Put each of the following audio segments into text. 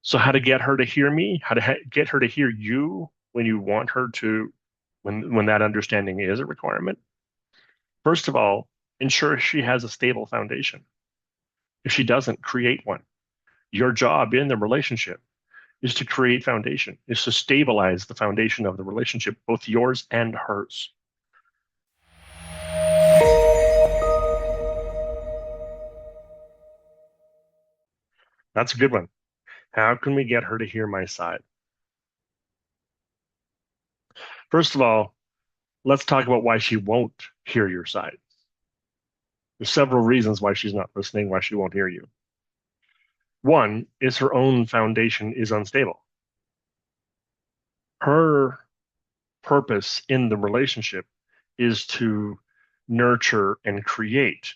So how to get her to hear me, how to get her to hear you when you want her to, when that understanding is a requirement. First of all, ensure she has a stable foundation. If she doesn't, create one. Your job in the relationship is to create foundation, is to stabilize the foundation of the relationship, both yours and hers. That's a good one. How can we get her to hear my side? First of all, let's talk about why she won't hear your side. There's several reasons why she's not listening, why she won't hear you. One is her own foundation is unstable. Her purpose in the relationship is to nurture and create.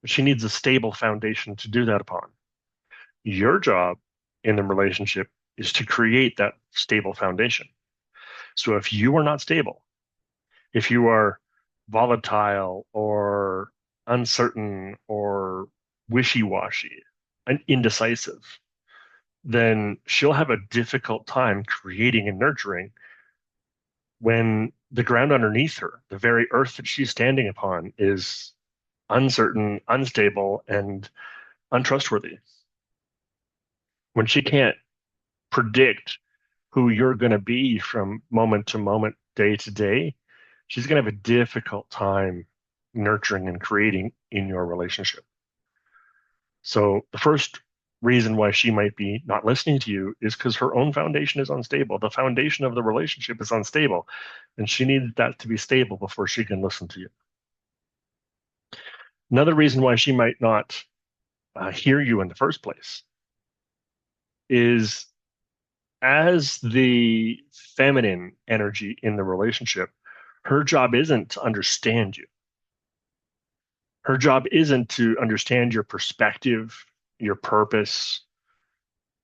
She needs a stable foundation to do that upon. Your job in the relationship is to create that stable foundation. So if you are not stable, if you are volatile or uncertain or wishy-washy and indecisive, then she'll have a difficult time creating and nurturing when the ground underneath her, the very earth that she's standing upon, is uncertain, unstable, and untrustworthy. When she can't predict who you're going to be from moment to moment, day to day, she's going to have a difficult time nurturing and creating in your relationship. So the first reason why she might be not listening to you is because her own foundation is unstable. The foundation of the relationship is unstable, and she needs that to be stable before she can listen to you. Another reason why she might not hear you in the first place is as the feminine energy in the relationship, her job isn't to understand you. Her job isn't to understand your perspective, your purpose.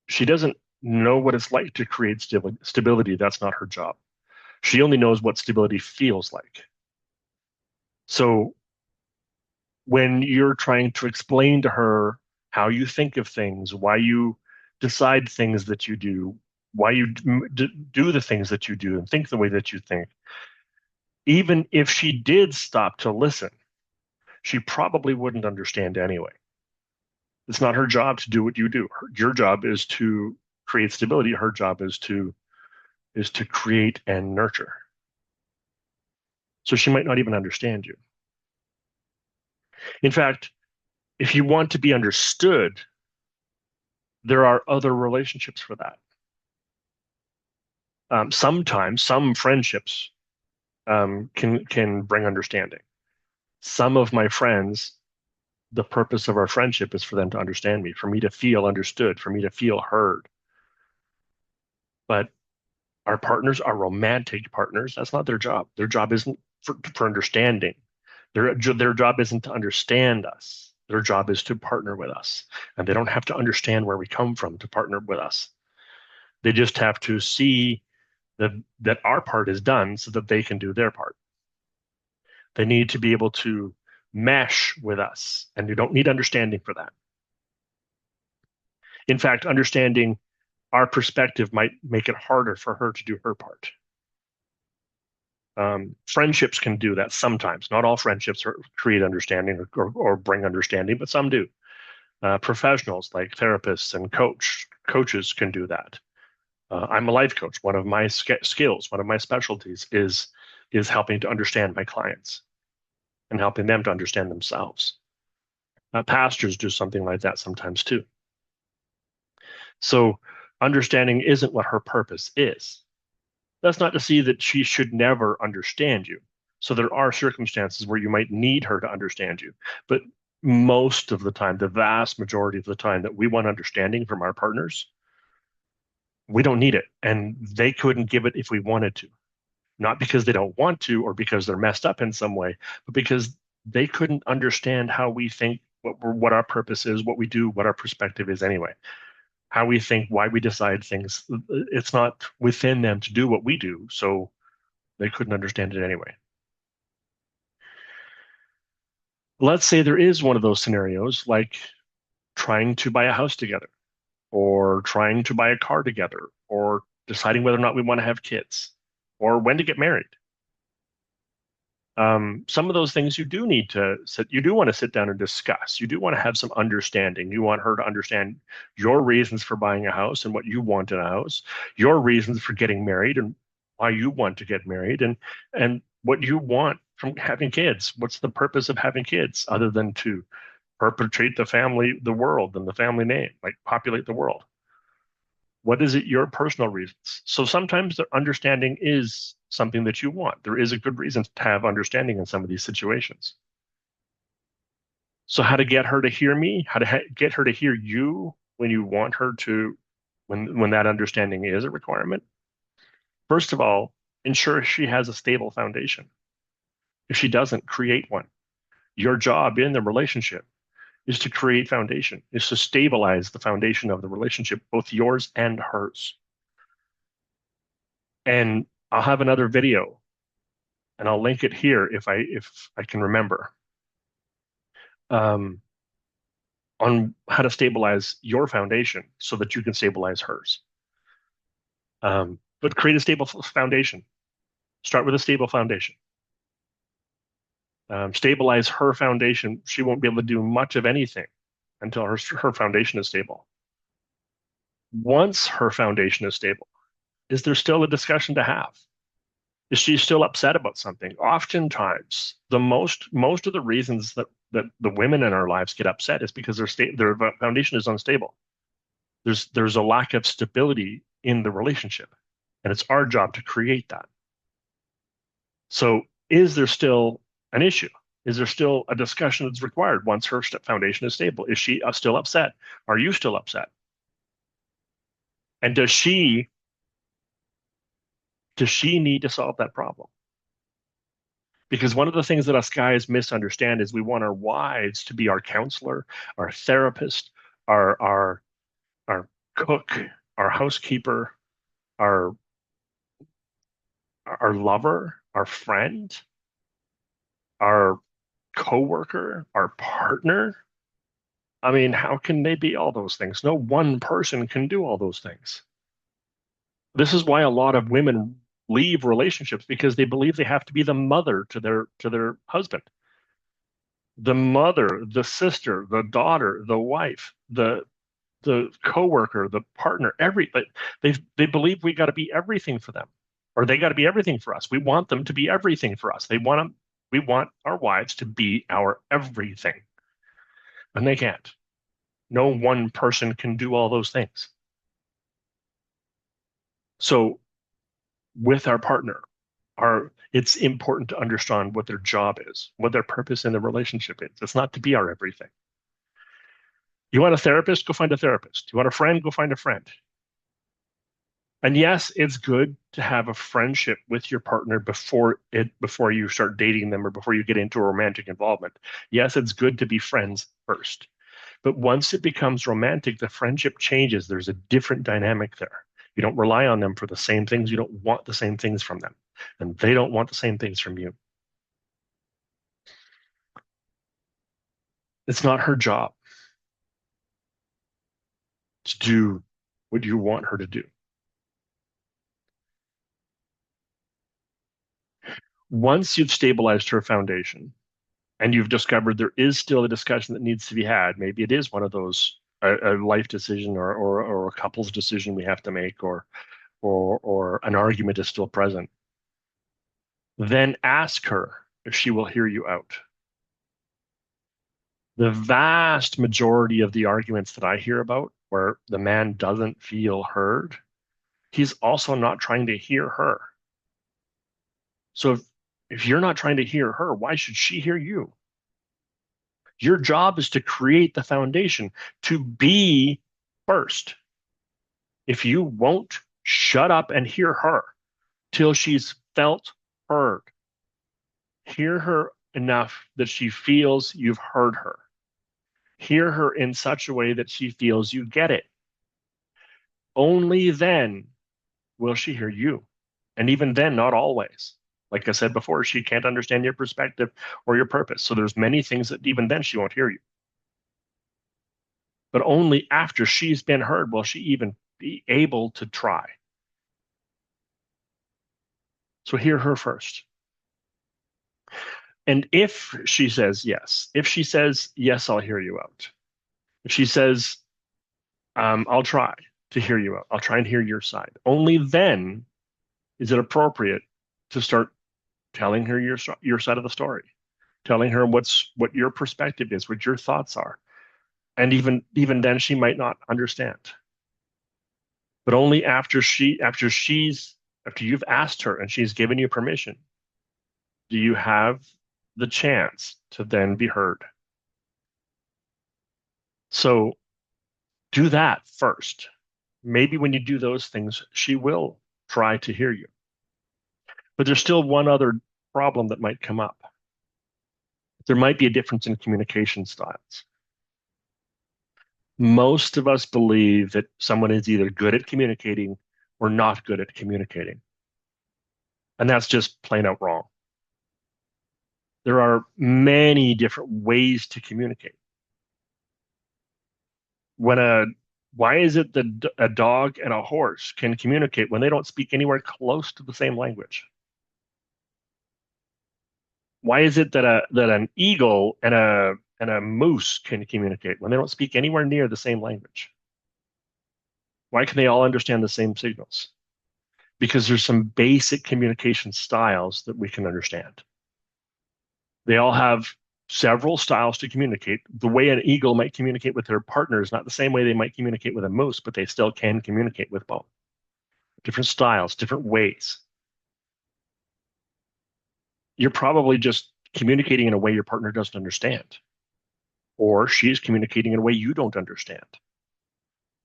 She doesn't know what it's like to create stability. That's not her job. She only knows what stability feels like. So when you're trying to explain to her how you think of things, why you decide things that you do, why you do the things that you do and think the way that you think, even if she did stop to listen, she probably wouldn't understand anyway. It's not her job to do what you do. Your job is to create stability. Her job is to create and nurture. So she might not even understand you. In fact, if you want to be understood, there are other relationships for that. Sometimes some friendships can bring understanding. Some of my friends, the purpose of our friendship is for them to understand me, for me to feel understood, for me to feel heard. But our partners, our romantic partners, that's not their job. Their job isn't for understanding. Their job isn't to understand us. Their job is to partner with us. And they don't have to understand where we come from to partner with us. They just have to see that our part is done so that they can do their part. They need to be able to mesh with us, and you don't need understanding for that. In fact, understanding our perspective might make it harder for her to do her part. Friendships can do that sometimes. Not all friendships create understanding or bring understanding, but some do. Professionals like therapists and coaches can do that. I'm a life coach. One of my skills, one of my specialties is helping to understand my clients and helping them to understand themselves. Pastors do something like that sometimes too. So understanding isn't what her purpose is. That's not to say that she should never understand you. So there are circumstances where you might need her to understand you. But most of the time, the vast majority of the time that we want understanding from our partners, we don't need it. And they couldn't give it if we wanted to. Not because they don't want to or because they're messed up in some way, but because they couldn't understand how we think, what our purpose is, what we do, what our perspective is anyway. How we think, why we decide things. It's not within them to do what we do, so they couldn't understand it anyway. Let's say there is one of those scenarios, like trying to buy a house together. or trying to buy a car together, or deciding whether or not we want to have kids, or when to get married. Some of those things you do want to sit down and discuss. You do want to have some understanding. You want her to understand your reasons for buying a house and what you want in a house, your reasons for getting married and why you want to get married, and what you want from having kids. What's the purpose of having kids other than to perpetrate the world, and the family name, like populate the world? What is it, your personal reasons? So sometimes the understanding is something that you want. There is a good reason to have understanding in some of these situations. So how to get her to hear me, how to get her to hear you when you want her to, when that understanding is a requirement. First of all, ensure she has a stable foundation. If she doesn't, create one. Your job in the relationship is to create foundation, is to stabilize the foundation of the relationship, both yours and hers. And I'll have another video and I'll link it here if I can remember, um, on how to stabilize your foundation so that you can stabilize hers. But create a stable foundation. Start with a stable foundation. Stabilize her foundation. She won't be able to do much of anything until her foundation is stable. Once her foundation is stable, is there still a discussion to have? Is she still upset about something? Oftentimes, most of the reasons that the women in our lives get upset is because their foundation is unstable. There's a lack of stability in the relationship, and it's our job to create that. So, is there still an issue? Is there still a discussion that's required once her foundation is stable? Is she still upset? Are you still upset? And does she need to solve that problem? Because one of the things that us guys misunderstand is we want our wives to be our counselor, our therapist, our cook, our housekeeper, our our lover, our friend, our coworker, our partner. I mean, how can they be all those things? No one person can do all those things. This is why a lot of women leave relationships, because they believe they have to be the mother to their husband, the mother, the sister, the daughter, the wife, the coworker, the partner, they believe we got to be everything for them, or they got to be everything for us. We want them to be everything for us. We want our wives to be our everything, and they can't. No one person can do all those things. So with our partner, it's important to understand what their job is, what their purpose in the relationship is. It's not to be our everything. You want a therapist? Go find a therapist. You want a friend? Go find a friend. And yes, it's good to have a friendship with your partner before you start dating them or before you get into a romantic involvement. Yes, it's good to be friends first. But once it becomes romantic, the friendship changes. There's a different dynamic there. You don't rely on them for the same things. You don't want the same things from them, and they don't want the same things from you. It's not her job to do what you want her to do. Once you've stabilized her foundation and you've discovered there is still a discussion that needs to be had, maybe it is one of those a life decision or a couple's decision we have to make, or an argument is still present, then ask her if she will hear you out. The vast majority of the arguments that I hear about where the man doesn't feel heard, he's also not trying to hear her. So if you're not trying to hear her, why should she hear you? Your job is to create the foundation, to be first. If you won't shut up and hear her till she's felt heard, hear her enough that she feels you've heard her. Hear her in such a way that she feels you get it. Only then will she hear you. And even then, not always. Like I said before, she can't understand your perspective or your purpose. So there's many things that even then she won't hear you. but only after she's been heard will she even be able to try. So hear her first. And if she says yes, if she says, yes, I'll hear you out. If she says, I'll try to hear you out, I'll try and hear your side, only then is it appropriate to start telling her your side of the story, telling her what your perspective is, what your thoughts are. And even then she might not understand. But only after you've asked her and she's given you permission, do you have the chance to then be heard. So do that first. Maybe when you do those things, she will try to hear you. But there's still one other problem that might come up. There might be a difference in communication styles. Most of us believe that someone is either good at communicating or not good at communicating. And that's just plain out wrong. There are many different ways to communicate. Why is it that a dog and a horse can communicate when they don't speak anywhere close to the same language? Why is it that an eagle and a moose can communicate when they don't speak anywhere near the same language? Why can they all understand the same signals? Because there's some basic communication styles that we can understand. They all have several styles to communicate. The way an eagle might communicate with their partner is not the same way they might communicate with a moose, but they still can communicate with both. Different styles, different ways. You're probably just communicating in a way your partner doesn't understand, or she's communicating in a way you don't understand.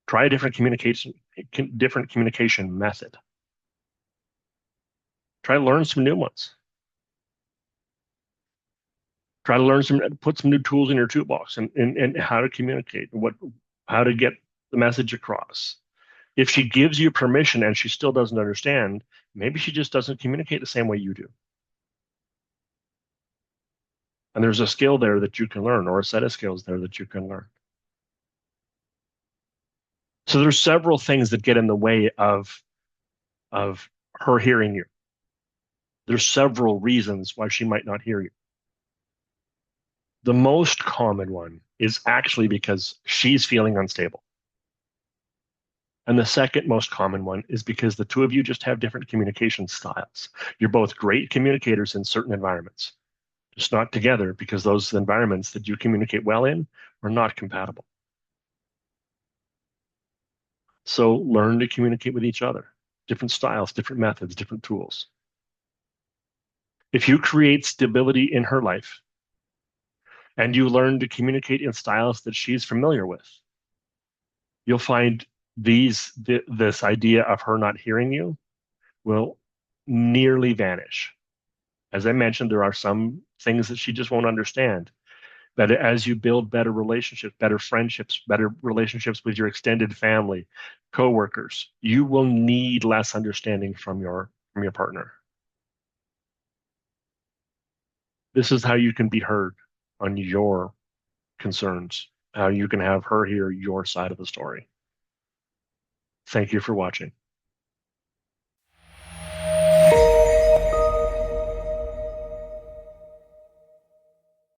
Try a different communication method. Try to learn some new ones. Try to put some new tools in your toolbox and how to communicate, how to get the message across. If she gives you permission and she still doesn't understand, maybe she just doesn't communicate the same way you do. And there's a skill there that you can learn, or a set of skills there that you can learn. So there's several things that get in the way of her hearing you. There's several reasons why she might not hear you. The most common one is actually because she's feeling unstable. And the second most common one is because the two of you just have different communication styles. You're both great communicators in certain environments, just not together, because those environments that you communicate well in are not compatible. So learn to communicate with each other. Different styles, different methods, different tools. If you create stability in her life and you learn to communicate in styles that she's familiar with, you'll find this idea of her not hearing you will nearly vanish. As I mentioned, there are some things that she just won't understand. But as you build better relationships, better friendships, better relationships with your extended family, coworkers, you will need less understanding from your partner. This is how you can be heard on your concerns, how you can have her hear your side of the story. Thank you for watching.